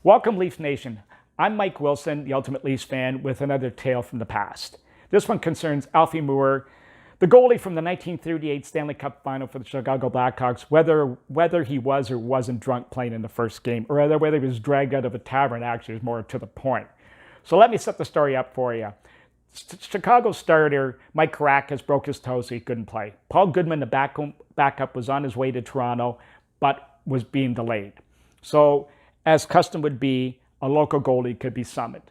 Welcome, Leafs Nation. I'm Mike Wilson, the Ultimate Leafs fan, with another tale from the past. This one concerns Alfie Moore, the goalie from the 1938 Stanley Cup Final for the Chicago Blackhawks, whether he was or wasn't drunk playing in the first game, or whether he was dragged out of a tavern, actually is more to the point. So let me set the story up for you. Chicago starter Mike Caracas broke his toe, so he couldn't play. Paul Goodman, the backup, was on his way to Toronto, but was being delayed. So, as custom would be, a local goalie could be summoned.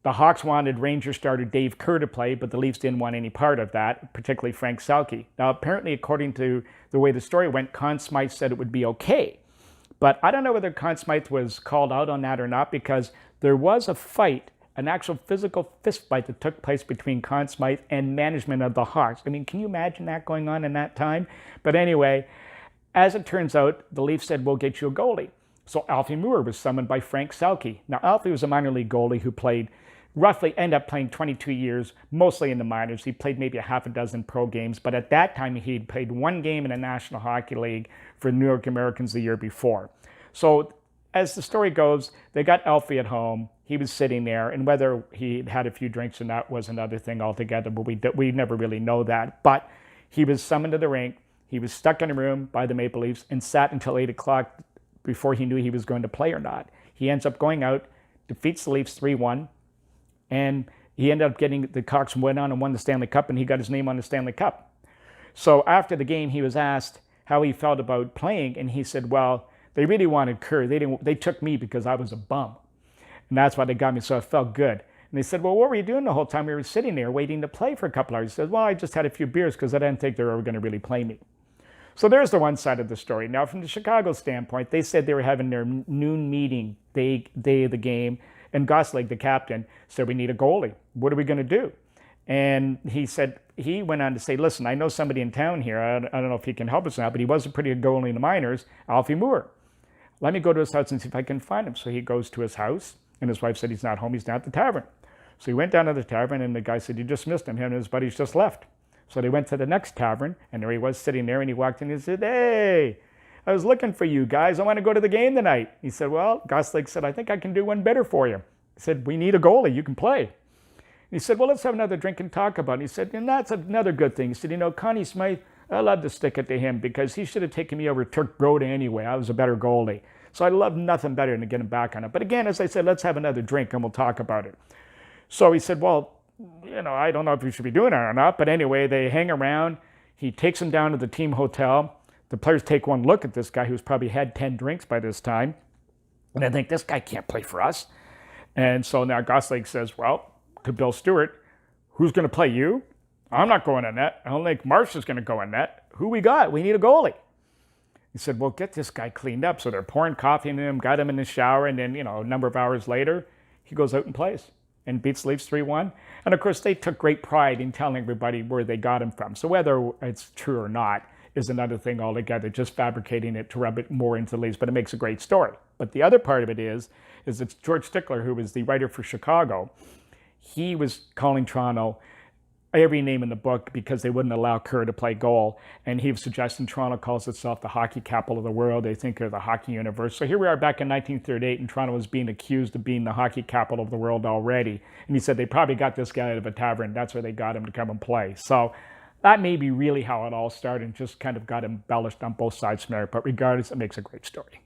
The Hawks wanted Ranger starter Dave Kerr to play, but the Leafs didn't want any part of that, particularly Frank Selke. Now, apparently, according to the way the story went, Conn Smythe said it would be okay. But I don't know whether Conn Smythe was called out on that or not, because there was a fight, an actual physical fist fight that took place between Conn Smythe and management of the Hawks. I mean, can you imagine that going on in that time? But anyway, as it turns out, the Leafs said, we'll get you a goalie. So Alfie Moore was summoned by Frank Selke. Now, Alfie was a minor league goalie who ended up playing 22 years, mostly in the minors. He played maybe a half a dozen pro games, but at that time, he'd played one game in the National Hockey League for New York Americans the year before. So as the story goes, they got Alfie at home. He was sitting there, and whether he had a few drinks or not was another thing altogether, but we never really know that. But he was summoned to the rink. He was stuck in a room by the Maple Leafs and sat until 8 o'clock before he knew he was going to play or not. He ends up going out, defeats the Leafs 3-1, and he ended up getting the Hawks went on and won the Stanley Cup, and he got his name on the Stanley Cup. So after the game, he was asked how he felt about playing, and he said, well, they really wanted Kerr. They took me because I was a bum. And that's why they got me, so I felt good. And they said, well, what were you doing the whole time we were sitting there waiting to play for a couple hours? He said, well, I just had a few beers because I didn't think they were ever going to really play me. So there's the one side of the story. Now, from the Chicago standpoint, they said they were having their noon meeting day of the game, and Gosling, the captain, said, we need a goalie. What are we going to do? And he went on to say, listen, I know somebody in town here. I don't know if he can help us now, but he was a pretty good goalie in the minors, Alfie Moore. Let me go to his house and see if I can find him. So he goes to his house, and his wife said he's not home. He's down at the tavern. So he went down to the tavern, and the guy said, you just missed him. Him and his buddies just left. So they went to the next tavern, and there he was sitting there, and he walked in and he said, hey, I was looking for you guys. I want to go to the game tonight. He said, well, Gosling said, I think I can do one better for you. He said, we need a goalie. You can play. And he said, well, let's have another drink and talk about it. He said, and that's another good thing. He said, Connie Smythe, I love to stick it to him because he should have taken me over Turk Broda anyway. I was a better goalie. So I love nothing better than to get him back on it. But again, as I said, let's have another drink and we'll talk about it. So he said, well, I don't know if we should be doing it or not, but anyway, they hang around. He takes them down to the team hotel. The players take one look at this guy who's probably had 10 drinks by this time, and they think, this guy can't play for us. And so now Gosling says, well, to Bill Stewart, who's going to play you? I'm not going in net. I don't think Marsh is going to go in net. Who we got? We need a goalie. He said, well, get this guy cleaned up. So they're pouring coffee into him, got him in the shower, and then, a number of hours later, he goes out and plays and beats the Leafs 3-1. And of course, they took great pride in telling everybody where they got him from. So whether it's true or not is another thing altogether, just fabricating it to rub it more into the Leafs, but it makes a great story. But the other part of it is it's George Stickler, who was the writer for Chicago. He was calling Toronto every name in the book because they wouldn't allow Kerr to play goal. And he was suggesting Toronto calls itself the hockey capital of the world. They think they're the hockey universe. So here we are back in 1938, and Toronto was being accused of being the hockey capital of the world already. And he said they probably got this guy out of a tavern. That's where they got him to come and play. So that may be really how it all started and just kind of got embellished on both sides from there. But regardless, it makes a great story.